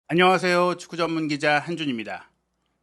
안녕하세요. 축구 전문 기자 한준입니다.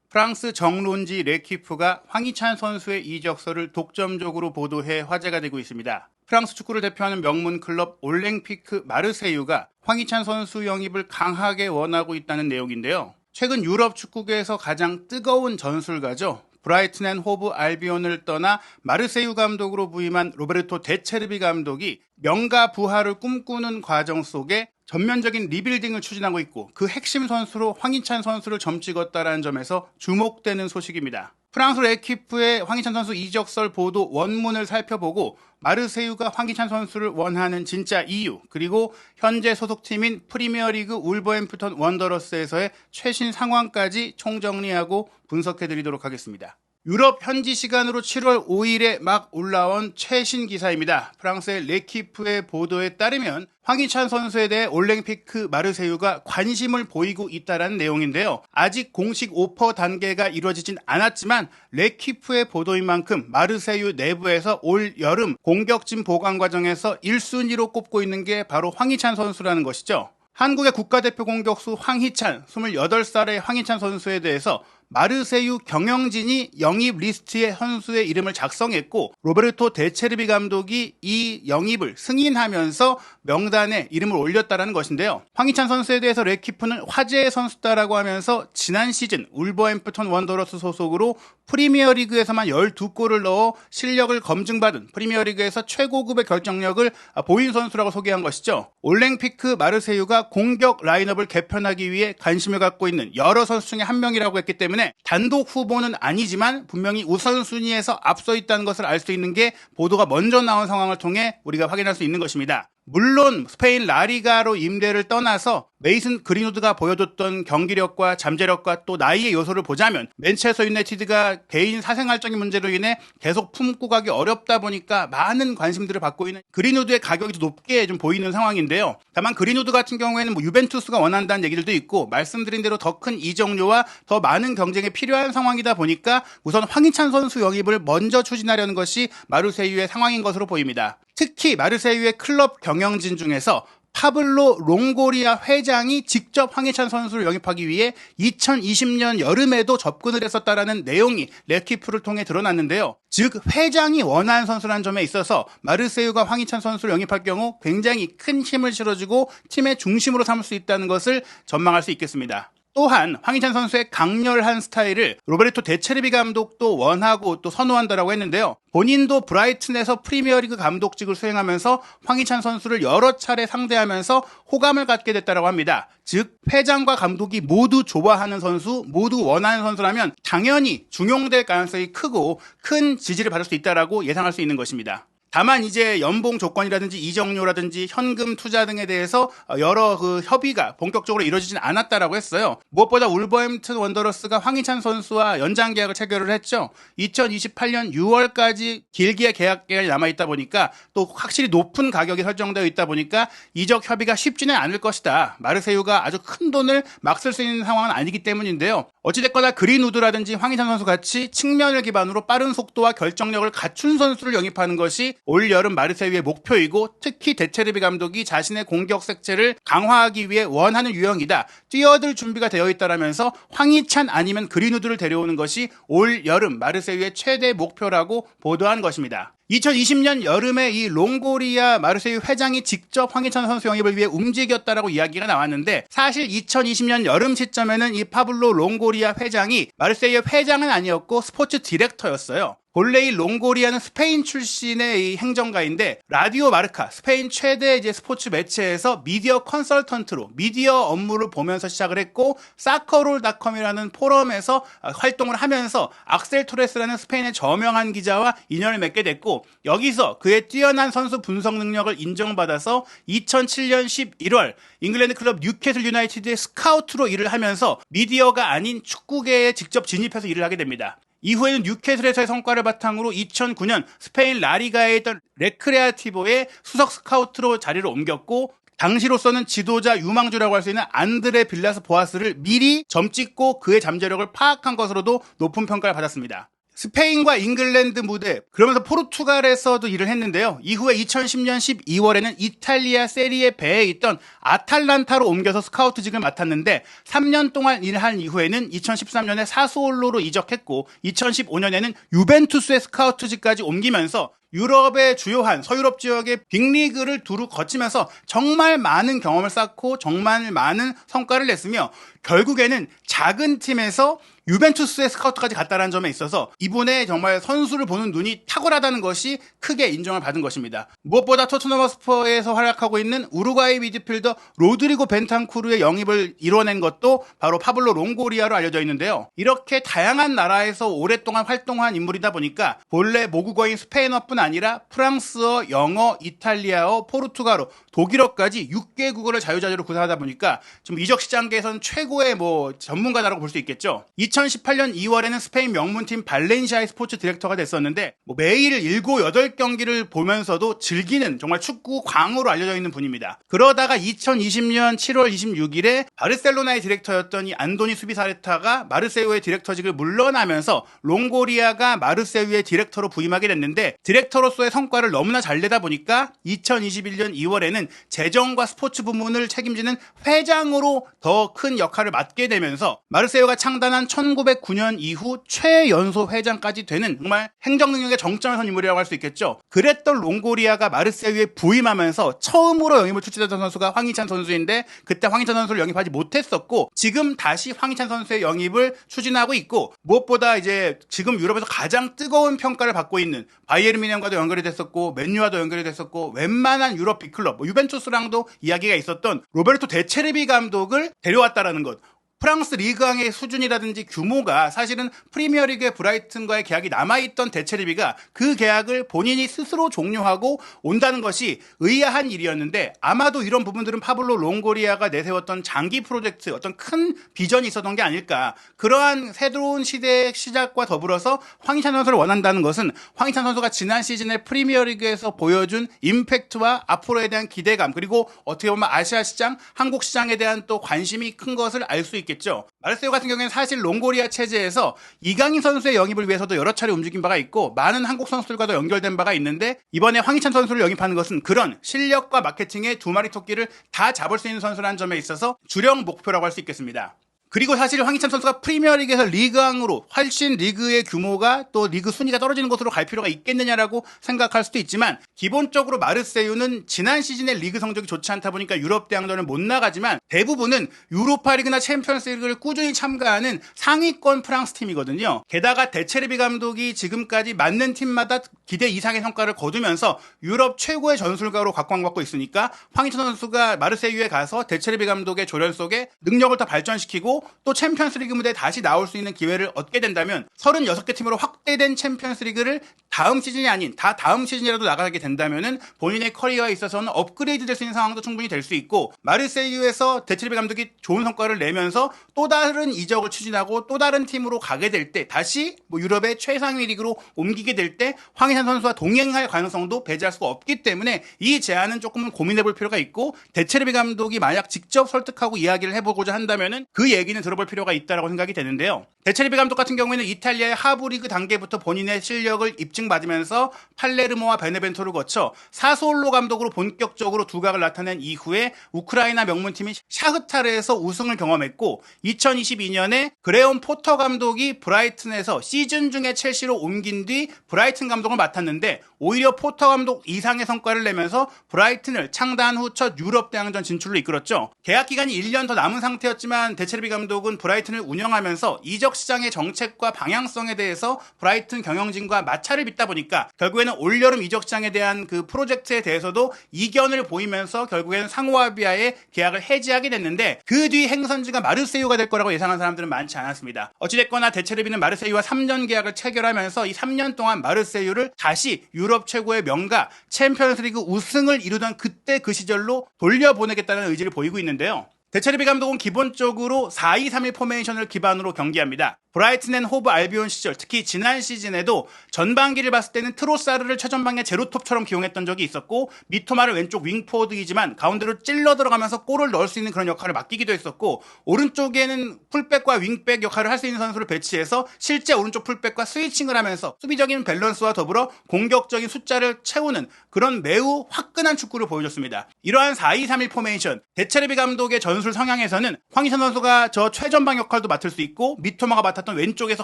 프랑스 정론지 레키프가 황희찬 선수의 이적설을 독점적으로 보도해 화제가 되고 있습니다. 프랑스 축구를 대표하는 명문 클럽 올랭피크 마르세유가 황희찬 선수 영입을 강하게 원하고 있다는 내용인데요. 최근 유럽 축구계에서 가장 뜨거운 전술가죠. 브라이튼 앤 호브 알비온을 떠나 마르세유 감독으로 부임한 로베르토 데체르비 감독이 명가 부활을 꿈꾸는 과정 속에 전면적인 리빌딩을 추진하고 있고 그 핵심 선수로 황희찬 선수를 점찍었다는 점에서 주목되는 소식입니다. 프랑스 레키프의 황희찬 선수 이적설 보도 원문을 살펴보고 마르세유가 황희찬 선수를 원하는 진짜 이유, 그리고 현재 소속팀인 프리미어리그 울버햄프턴 원더러스에서의 최신 상황까지 총정리하고 분석해드리도록 하겠습니다. 유럽 현지 시간으로 7월 5일에 막 올라온 최신 기사입니다. 프랑스의 레키프의 보도에 따르면 황희찬 선수에 대해 올랭피크 마르세유가 관심을 보이고 있다는 내용인데요. 아직 공식 오퍼 단계가 이루어지진 않았지만 레키프의 보도인 만큼 마르세유 내부에서 올 여름 공격진 보강 과정에서 1순위로 꼽고 있는 게 바로 황희찬 선수라는 것이죠. 한국의 국가대표 공격수 황희찬, 28살의 황희찬 선수에 대해서 마르세유 경영진이 영입 리스트에 선수의 이름을 작성했고 로베르토 데체르비 감독이 이 영입을 승인하면서 명단에 이름을 올렸다는 것인데요. 황희찬 선수에 대해서 레키프는 화제의 선수다라고 하면서 지난 시즌 울버햄프턴 원더러스 소속으로 프리미어리그에서만 12골을 넣어 실력을 검증받은 프리미어리그에서 최고급의 결정력을 보인 선수라고 소개한 것이죠. 올랭피크 마르세유가 공격 라인업을 개편하기 위해 관심을 갖고 있는 여러 선수 중에 한 명이라고 했기 때문에 단독 후보는 아니지만 분명히 우선순위에서 앞서 있다는 것을 알 수 있는 게 보도가 먼저 나온 상황을 통해 우리가 확인할 수 있는 것입니다. 물론 스페인 라리가로 임대를 떠나서 메이슨 그린우드가 보여줬던 경기력과 잠재력과 또 나이의 요소를 보자면 맨체스터 유나이티드가 개인 사생활적인 문제로 인해 계속 품고 가기 어렵다 보니까 많은 관심들을 받고 있는 그린우드의 가격이 더 높게 좀 보이는 상황인데요. 다만 그린우드 같은 경우에는 유벤투스가 원한다는 얘기들도 있고 말씀드린 대로 더 큰 이적료와 더 많은 경쟁이 필요한 상황이다 보니까 우선 황희찬 선수 영입을 먼저 추진하려는 것이 마르세유의 상황인 것으로 보입니다. 특히 마르세유의 클럽 경영진 중에서 파블로 롱고리아 회장이 직접 황희찬 선수를 영입하기 위해 2020년 여름에도 접근을 했었다라는 내용이 레키프를 통해 드러났는데요. 즉 회장이 원하는 선수라는 점에 있어서 마르세유가 황희찬 선수를 영입할 경우 굉장히 큰 힘을 실어주고 팀의 중심으로 삼을 수 있다는 것을 전망할 수 있겠습니다. 또한 황희찬 선수의 강렬한 스타일을 로베르토 데체르비 감독도 원하고 또 선호한다라고 했는데요. 본인도 브라이튼에서 프리미어리그 감독직을 수행하면서 황희찬 선수를 여러 차례 상대하면서 호감을 갖게 됐다고 합니다. 즉 회장과 감독이 모두 좋아하는 선수, 모두 원하는 선수라면 당연히 중용될 가능성이 크고 큰 지지를 받을 수 있다라고 예상할 수 있는 것입니다. 다만 이제 연봉 조건이라든지 이적료라든지 현금 투자 등에 대해서 여러 협의가 본격적으로 이루어지진 않았다라고 했어요. 무엇보다 울버햄튼 원더러스가 황희찬 선수와 연장 계약을 체결을 했죠. 2028년 6월까지 길게 계약 기간이 남아있다 보니까 또 확실히 높은 가격이 설정되어 있다 보니까 이적 협의가 쉽지는 않을 것이다. 마르세유가 아주 큰 돈을 막 쓸 수 있는 상황은 아니기 때문인데요. 어찌됐거나 그린우드라든지 황희찬 선수 같이 측면을 기반으로 빠른 속도와 결정력을 갖춘 선수를 영입하는 것이 올 여름 마르세유의 목표이고 특히 데체르비 감독이 자신의 공격 색채를 강화하기 위해 원하는 유형이다. 뛰어들 준비가 되어 있다라면서 황희찬 아니면 그린우드를 데려오는 것이 올 여름 마르세유의 최대 목표라고 보도한 것입니다. 2020년 여름에 이 롱고리아 마르세유 회장이 직접 황희찬 선수 영입을 위해 움직였다라고 이야기가 나왔는데 사실 2020년 여름 시점에는 이 파블로 롱고리아 회장이 마르세유의 회장은 아니었고 스포츠 디렉터였어요. 본래 이 롱고리아는 스페인 출신의 이 행정가인데 라디오 마르카, 스페인 최대 이제 스포츠 매체에서 미디어 컨설턴트로 미디어 업무를 보면서 시작을 했고 사커롤닷컴이라는 포럼에서 활동을 하면서 악셀 토레스라는 스페인의 저명한 기자와 인연을 맺게 됐고 여기서 그의 뛰어난 선수 분석 능력을 인정받아서 2007년 11월 잉글랜드 클럽 뉴캐슬 유나이티드의 스카우트로 일을 하면서 미디어가 아닌 축구계에 직접 진입해서 일을 하게 됩니다. 이후에는 뉴캐슬에서의 성과를 바탕으로 2009년 스페인 라리가에 있던 레크레아티보의 수석 스카우트로 자리를 옮겼고 당시로서는 지도자 유망주라고 할 수 있는 안드레 빌라스 보아스를 미리 점찍고 그의 잠재력을 파악한 것으로도 높은 평가를 받았습니다. 스페인과 잉글랜드 무대, 그러면서 포르투갈에서도 일을 했는데요. 이후에 2010년 12월에는 이탈리아 세리에 B에 있던 아탈란타로 옮겨서 스카우트직을 맡았는데 3년 동안 일한 이후에는 2013년에 사스올로로 이적했고 2015년에는 유벤투스의 스카우트직까지 옮기면서 유럽의 주요한 서유럽 지역의 빅리그를 두루 거치면서 정말 많은 경험을 쌓고 정말 많은 성과를 냈으며 결국에는 작은 팀에서 유벤투스의 스카우트까지 갔다는 점에 있어서 이분의 정말 선수를 보는 눈이 탁월하다는 것이 크게 인정을 받은 것입니다. 무엇보다 토트넘 허스퍼에서 활약하고 있는 우루과이 미드필더 로드리고 벤탄쿠르의 영입을 이뤄낸 것도 바로 파블로 롱고리아로 알려져 있는데요. 이렇게 다양한 나라에서 오랫동안 활동한 인물이다 보니까 본래 모국어인 스페인어뿐 아니라 프랑스어, 영어, 이탈리아어, 포르투갈어, 독일어까지 6개국어를 자유자재로 구사하다 보니까 지금 이적 시장계에서는 최고의 전문가다라고 볼 수 있겠죠. 2018년 2월에는 스페인 명문팀 발렌시아의 스포츠 디렉터가 됐었는데 매일 7, 8경기를 보면서도 즐기는 정말 축구 광으로 알려져 있는 분입니다. 그러다가 2020년 7월 26일에 바르셀로나의 디렉터였던 이 안도니 수비사레타가 마르세유의 디렉터직을 물러나면서 롱고리아가 마르세유의 디렉터로 부임하게 됐는데 디렉터로서의 성과를 너무나 잘 내다 보니까 2021년 2월에는 재정과 스포츠 부문을 책임지는 회장으로 더 큰 역할을 맡게 되면서 마르세유가 창단한 1909년 이후 최연소 회장까지 되는 정말 행정 능력의 정점에 선 인물이라고 할 수 있겠죠. 그랬던 롱고리아가 마르세유에 부임하면서 처음으로 영입을 추진했던 선수가 황희찬 선수인데 그때 황희찬 선수를 영입하지 못했었고 지금 다시 황희찬 선수의 영입을 추진하고 있고 무엇보다 이제 지금 유럽에서 가장 뜨거운 평가를 받고 있는 바이에른 뮌헨과도 연결이 됐었고 맨유와도 연결이 됐었고 웬만한 유럽 빅클럽 유벤투스랑도 이야기가 있었던 로베르토 데체르비 감독을 데려왔다라는 것. 프랑스 리그왕의 수준이라든지 규모가 사실은 프리미어리그의 브라이튼과의 계약이 남아있던 데체르비가 그 계약을 본인이 스스로 종료하고 온다는 것이 의아한 일이었는데 아마도 이런 부분들은 파블로 롱고리아가 내세웠던 장기 프로젝트 어떤 큰 비전이 있었던 게 아닐까. 그러한 새로운 시대의 시작과 더불어서 황희찬 선수를 원한다는 것은 황희찬 선수가 지난 시즌에 프리미어리그에서 보여준 임팩트와 앞으로에 대한 기대감 그리고 어떻게 보면 아시아 시장, 한국 시장에 대한 또 관심이 큰 것을 알 수 있겠죠. 마르세유 같은 경우에는 사실 롱고리아 체제에서 이강인 선수의 영입을 위해서도 여러 차례 움직인 바가 있고 많은 한국 선수들과도 연결된 바가 있는데 이번에 황희찬 선수를 영입하는 것은 그런 실력과 마케팅의 두 마리 토끼를 다 잡을 수 있는 선수라는 점에 있어서 주력 목표라고 할 수 있겠습니다. 그리고 사실 황희찬 선수가 프리미어리그에서 리그왕으로 훨씬 리그의 규모가 또 리그 순위가 떨어지는 곳으로 갈 필요가 있겠느냐라고 생각할 수도 있지만 기본적으로 마르세유는 지난 시즌에 리그 성적이 좋지 않다 보니까 유럽 대항전을 못 나가지만 대부분은 유로파리그나 챔피언스리그를 꾸준히 참가하는 상위권 프랑스 팀이거든요. 게다가 데체르비 감독이 지금까지 맞는 팀마다 기대 이상의 성과를 거두면서 유럽 최고의 전술가로 각광받고 있으니까 황희찬 선수가 마르세유에 가서 데체르비 감독의 조련 속에 능력을 더 발전시키고 또 챔피언스리그 무대에 다시 나올 수 있는 기회를 얻게 된다면 36개 팀으로 확대된 챔피언스리그를 다음 시즌이 아닌 다음 시즌이라도 나가게 된다면 본인의 커리어에 있어서는 업그레이드 될 수 있는 상황도 충분히 될 수 있고 마르세유에서 데체르비 감독이 좋은 성과를 내면서 또 다른 이적을 추진하고 또 다른 팀으로 가게 될 때 다시 유럽의 최상위 리그로 옮기게 될 때 황희찬 선수와 동행할 가능성도 배제할 수가 없기 때문에 이 제안은 조금은 고민해 볼 필요가 있고 데체르비 감독이 만약 직접 설득하고 이야기를 해보고자 한다면 그 얘기는 들어볼 필요가 있다고 생각이 되는데요. 데체르비 감독 같은 경우에는 이탈리아의 하부리그 단계부터 본인의 실력을 입증받으면서 팔레르모와 베네벤토를 거쳐 사솔로 감독으로 본격적으로 두각을 나타낸 이후에 우크라이나 명문팀인 샤흐타르에서 우승을 경험했고 2022년에 그레온 포터 감독이 브라이튼에서 시즌 중에 첼시로 옮긴 뒤 브라이튼 감독을 맡았는데 오히려 포터 감독 이상의 성과를 내면서 브라이튼을 창단 후 첫 유럽 대항전 진출로 이끌었죠. 계약 기간이 1년 더 남은 상태였지만 데체르비 감독은 브라이튼을 운영하면서 이적 시장의 정책과 방향성에 대해서 브라이튼 경영진과 마찰을 빚다 보니까 결국에는 올여름 이적 시장에 대한 그 프로젝트에 대해서도 이견을 보이면서 결국에는 상호아비아의 계약을 해지하게 됐는데 그 뒤 행선지가 마르세유가 될 거라고 예상한 사람들은 많지 않았습니다. 어찌됐거나 데체르비는 마르세유와 3년 계약을 체결하면서 이 3년 동안 마르세유를 다시 유럽 최고의 명가 챔피언스리그 우승을 이루던 그때 그 시절로 돌려보내겠다는 의지를 보이고 있는데요. 데체르비 감독은 기본적으로 4-2-3-1 포메이션을 기반으로 경기합니다. 브라이튼 앤 호브 알비온 시절, 특히 지난 시즌에도 전반기를 봤을 때는 트로사르를 최전방의 제로톱처럼 기용했던 적이 있었고 미토마를 왼쪽 윙포워드이지만 가운데로 찔러 들어가면서 골을 넣을 수 있는 그런 역할을 맡기기도 했었고 오른쪽에는 풀백과 윙백 역할을 할 수 있는 선수를 배치해서 실제 오른쪽 풀백과 스위칭을 하면서 수비적인 밸런스와 더불어 공격적인 숫자를 채우는 그런 매우 화끈한 축구를 보여줬습니다. 이러한 4-2-3-1 포메이션, 데체르비 감독의 전술 성향에서는 황희찬 선수가 저 최전방 역할도 맡을 수 있고 미토마가 맡았던 왼쪽에서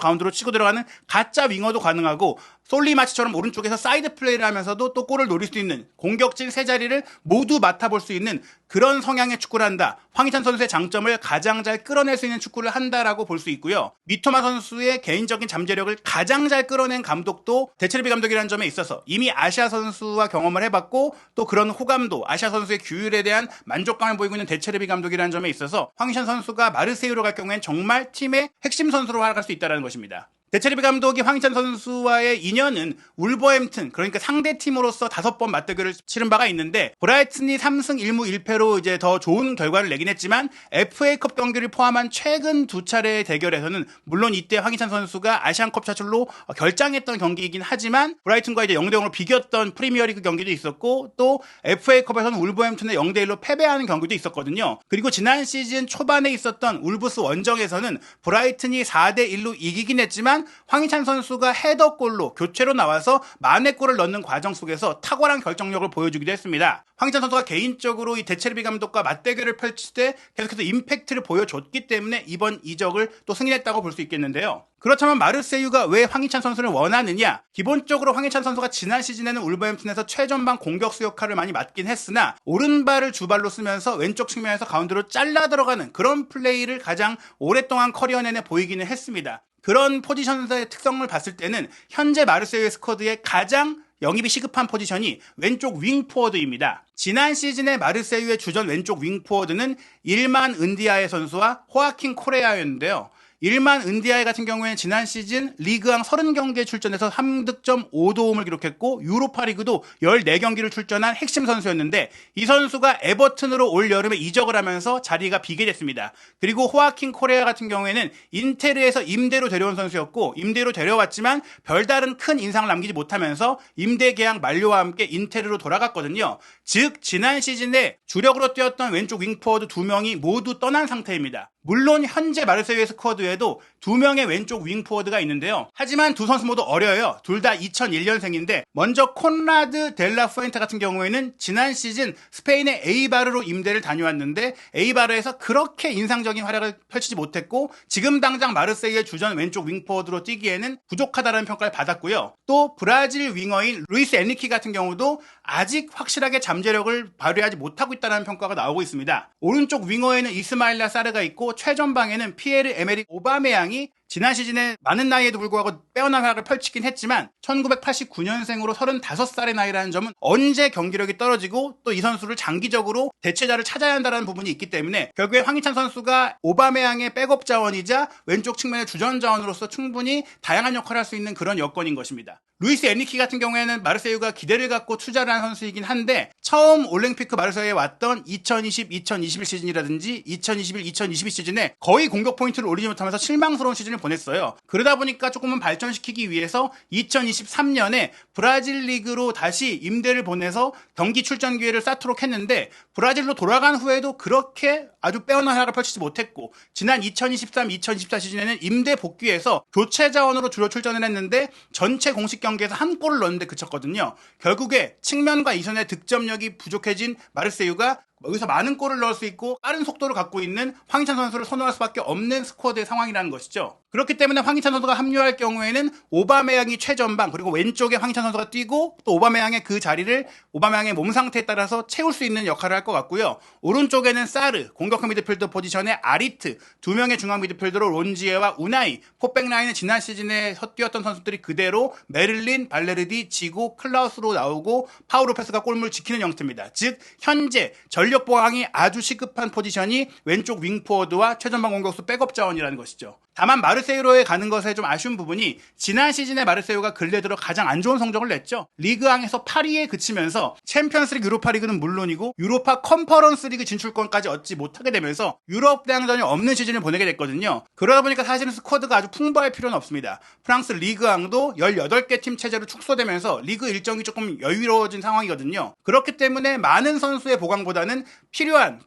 가운데로 치고 들어가는 가짜 윙어도 가능하고 솔리마치처럼 오른쪽에서 사이드 플레이를 하면서도 또 골을 노릴 수 있는 공격진 세 자리를 모두 맡아볼 수 있는 그런 성향의 축구를 한다. 황희찬 선수의 장점을 가장 잘 끌어낼 수 있는 축구를 한다라고 볼 수 있고요. 미토마 선수의 개인적인 잠재력을 가장 잘 끌어낸 감독도 데체르비 감독이라는 점에 있어서 이미 아시아 선수와 경험을 해봤고 또 그런 호감도 아시아 선수의 규율에 대한 만족감을 보이고 있는 데체르비 감독이라는 점에 있어서 황희찬 선수가 마르세유로 갈 경우엔 정말 팀의 핵심 선수로 활약할 수 있다는 것입니다. 데체르비 감독이 황희찬 선수와의 인연은 울버햄튼, 그러니까 상대팀으로서 5번 맞대결을 치른 바가 있는데 브라이튼이 3승 1무 1패로 이제 더 좋은 결과를 내긴 했지만 FA컵 경기를 포함한 최근 2차례의 대결에서는 물론 이때 황희찬 선수가 아시안컵 차출로 결장했던 경기이긴 하지만 브라이튼과 이제 0대0으로 비겼던 프리미어리그 경기도 있었고 또 FA컵에서는 울버햄튼에 0대1로 패배하는 경기도 있었거든요. 그리고 지난 시즌 초반에 있었던 울브스 원정에서는 브라이튼이 4대1로 이기긴 했지만 황희찬 선수가 헤더골로 교체로 나와서 만회골을 넣는 과정 속에서 탁월한 결정력을 보여주기도 했습니다. 황희찬 선수가 개인적으로 이 데체르비 감독과 맞대결을 펼칠 때 계속해서 임팩트를 보여줬기 때문에 이번 이적을 또 승인했다고 볼 수 있겠는데요. 그렇다면 마르세유가 왜 황희찬 선수를 원하느냐? 기본적으로 황희찬 선수가 지난 시즌에는 울버햄튼에서 최전방 공격수 역할을 많이 맡긴 했으나 오른발을 주발로 쓰면서 왼쪽 측면에서 가운데로 잘라 들어가는 그런 플레이를 가장 오랫동안 커리어 내내 보이기는 했습니다. 그런 포지션의 특성을 봤을 때는 현재 마르세유의 스쿼드의 가장 영입이 시급한 포지션이 왼쪽 윙포워드입니다. 지난 시즌에 마르세유의 주전 왼쪽 윙포워드는 일만 은디아의 선수와 호아킨 코레아였는데요. 일만 은디아이 같은 경우에는 지난 시즌 리그왕 30경기에 출전해서 3득점 5도움을 기록했고 유로파리그도 14경기를 출전한 핵심 선수였는데 이 선수가 에버튼으로 올 여름에 이적을 하면서 자리가 비게 됐습니다. 그리고 호아킨 코레아 같은 경우에는 인테르에서 임대로 데려온 선수였고 임대로 데려왔지만 별다른 큰 인상을 남기지 못하면서 임대 계약 만료와 함께 인테르로 돌아갔거든요. 즉 지난 시즌에 주력으로 뛰었던 왼쪽 윙포워드 2명이 모두 떠난 상태입니다. 물론 현재 마르세유의 스쿼드에도 2명의 왼쪽 윙포워드가 있는데요. 하지만 두 선수 모두 어려요. 둘 다 2001년생인데 먼저 콘라드 델라 푸엔테 같은 경우에는 지난 시즌 스페인의 에이바르로 임대를 다녀왔는데 에이바르에서 그렇게 인상적인 활약을 펼치지 못했고 지금 당장 마르세유의 주전 왼쪽 윙포워드로 뛰기에는 부족하다는 평가를 받았고요. 또 브라질 윙어인 루이스 엔리키 같은 경우도 아직 확실하게 잠재력을 발휘하지 못하고 있다는 평가가 나오고 있습니다. 오른쪽 윙어에는 이스마일라 사르가 있고 최전방에는 피에르 에메릭 오바메양이 지난 시즌에 많은 나이에도 불구하고 빼어난 활약을 펼치긴 했지만 1989년생으로 35살의 나이라는 점은 언제 경기력이 떨어지고 또 이 선수를 장기적으로 대체자를 찾아야 한다는 부분이 있기 때문에 결국에 황희찬 선수가 오바메양의 백업 자원이자 왼쪽 측면의 주전 자원으로서 충분히 다양한 역할을 할 수 있는 그런 여건인 것입니다. 루이스 엔리키 같은 경우에는 마르세유가 기대를 갖고 투자를 한 선수이긴 한데 처음 올림피크 마르세유에 왔던 2020-2021 시즌이라든지 2021-2022 시즌에 거의 공격 포인트를 올리지 못하면서 실망스러운 시즌을 보냈어요. 그러다 보니까 조금은 발전시키기 위해서 2023년에 브라질 리그로 다시 임대를 보내서 경기 출전 기회를 쌓도록 했는데 브라질로 돌아간 후에도 그렇게 아주 빼어난 활약을 펼치지 못했고 지난 2023-2024 시즌에는 임대 복귀해서 교체 자원으로 주로 출전을 했는데 전체 공식 경기에서 한 골을 넣었는데 그쳤거든요. 결국에 측면과 이선의 득점력이 부족해진 마르세유가 여기서 많은 골을 넣을 수 있고 빠른 속도를 갖고 있는 황희찬 선수를 선호할 수밖에 없는 스쿼드의 상황이라는 것이죠. 그렇기 때문에 황희찬 선수가 합류할 경우에는 오바메양이 최전방 그리고 왼쪽에 황희찬 선수가 뛰고 또 오바메양의 그 자리를 오바메양의 몸 상태에 따라서 채울 수 있는 역할을 할 것 같고요. 오른쪽에는 사르, 공격형 미드필더 포지션의 아리트, 2명의 중앙 미드필더로 론지에와 우나이, 포백 라인은 지난 시즌에 뛰었던 선수들이 그대로 메를린, 발레르디, 지고, 클라우스로 나오고 파우로페스가 골문을 지키는 형태입니다. 즉 현재 전력 보강이 아주 시급한 포지션이 왼쪽 윙포워드와 최전방 공격수 백업 자원이라는 것이죠. 다만 마르세유로에 가는 것에 좀 아쉬운 부분이 지난 시즌에 마르세유가 근래 들어 가장 안 좋은 성적을 냈죠. 리그왕에서 8위에 그치면서 챔피언스리그, 유로파리그는 물론이고 유로파 컨퍼런스 리그 진출권까지 얻지 못하게 되면서 유럽 대항전이 없는 시즌을 보내게 됐거든요. 그러다 보니까 사실은 스쿼드가 아주 풍부할 필요는 없습니다. 프랑스 리그왕도 18개 팀 체제로 축소되면서 리그 일정이 조금 여유로워진 상황이거든요. 그렇기 때문에 많은 선수의 보강보다는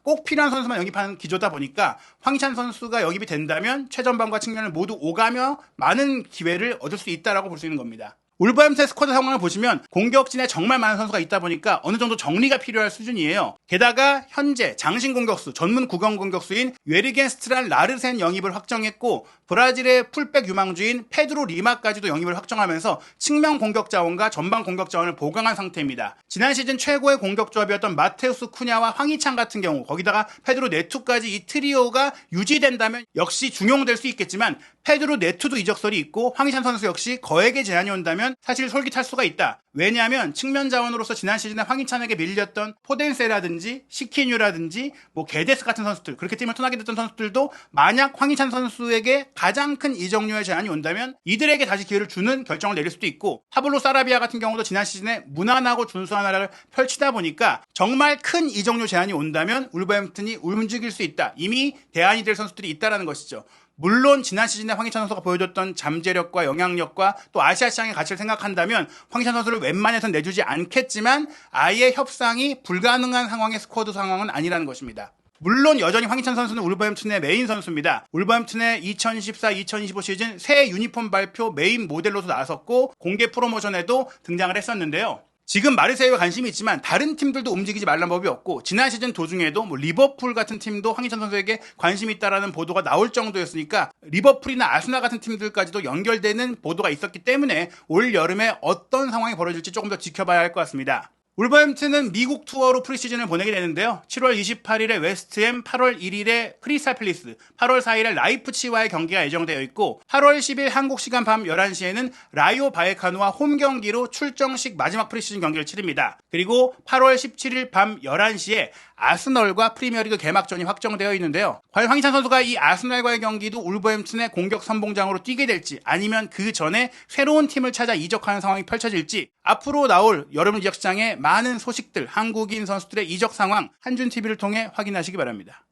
꼭 필요한 선수만 영입하는 기조다 보니까 황희찬 선수가 영입이 된다면 최전방과 측면을 모두 오가며 많은 기회를 얻을 수 있다라고 볼 수 있는 겁니다. 울버햄튼의 스쿼드 상황을 보시면 공격진에 정말 많은 선수가 있다 보니까 어느 정도 정리가 필요할 수준이에요. 게다가 현재 장신 공격수, 전문 구경 공격수인 웨리겐 스트랄 라르센 영입을 확정했고 브라질의 풀백 유망주인 페드로 리마까지도 영입을 확정하면서 측면 공격 자원과 전방 공격 자원을 보강한 상태입니다. 지난 시즌 최고의 공격 조합이었던 마테우스 쿠냐와 황희찬 같은 경우 거기다가 페드로 네투까지 이 트리오가 유지된다면 역시 중용될 수 있겠지만 페드로 네투도 이적설이 있고 황희찬 선수 역시 거액의 제한이 온다면 사실 솔깃할 수가 있다. 왜냐하면 측면 자원으로서 지난 시즌에 황희찬에게 밀렸던 포덴세라든지 시키뉴라든지 게데스 같은 선수들, 그렇게 팀을 떠나게 됐던 선수들도 만약 황희찬 선수에게 가장 큰 이적료의 제한이 온다면 이들에게 다시 기회를 주는 결정을 내릴 수도 있고 파블로 사라비아 같은 경우도 지난 시즌에 무난하고 준수한 활약을 펼치다 보니까 정말 큰 이적료 제한이 온다면 울버햄튼이 움직일 수 있다. 이미 대안이 될 선수들이 있다라는 것이죠. 물론 지난 시즌에 황희찬 선수가 보여줬던 잠재력과 영향력과 또 아시아 시장의 가치를 생각한다면 황희찬 선수를 웬만해선 내주지 않겠지만 아예 협상이 불가능한 상황의 스쿼드 상황은 아니라는 것입니다. 물론 여전히 황희찬 선수는 울버햄튼의 메인 선수입니다. 울버햄튼의 2014-2025 시즌 새 유니폼 발표 메인 모델로도 나섰고 공개 프로모션에도 등장을 했었는데요. 지금 마르세유에 관심이 있지만 다른 팀들도 움직이지 말란 법이 없고 지난 시즌 도중에도 리버풀 같은 팀도 황희찬 선수에게 관심이 있다라는 보도가 나올 정도였으니까 리버풀이나 아스날 같은 팀들까지도 연결되는 보도가 있었기 때문에 올 여름에 어떤 상황이 벌어질지 조금 더 지켜봐야 할 것 같습니다. 울버햄튼은 미국 투어로 프리시즌을 보내게 되는데요. 7월 28일에 웨스트햄, 8월 1일에 크리스탈 팰리스, 8월 4일에 라이프치히와의 경기가 예정되어 있고 8월 10일 한국 시간 밤 11시에는 라이오 바이에카노와 홈 경기로 출정식 마지막 프리시즌 경기를 치릅니다. 그리고 8월 17일 밤 11시에 아스널과 프리미어리그 개막전이 확정되어 있는데요. 과연 황희찬 선수가 이 아스널과의 경기도 울버햄튼의 공격 선봉장으로 뛰게 될지 아니면 그 전에 새로운 팀을 찾아 이적하는 상황이 펼쳐질지 앞으로 나올 여름 이적 시장의 많은 소식들, 한국인 선수들의 이적 상황 한준TV를 통해 확인하시기 바랍니다.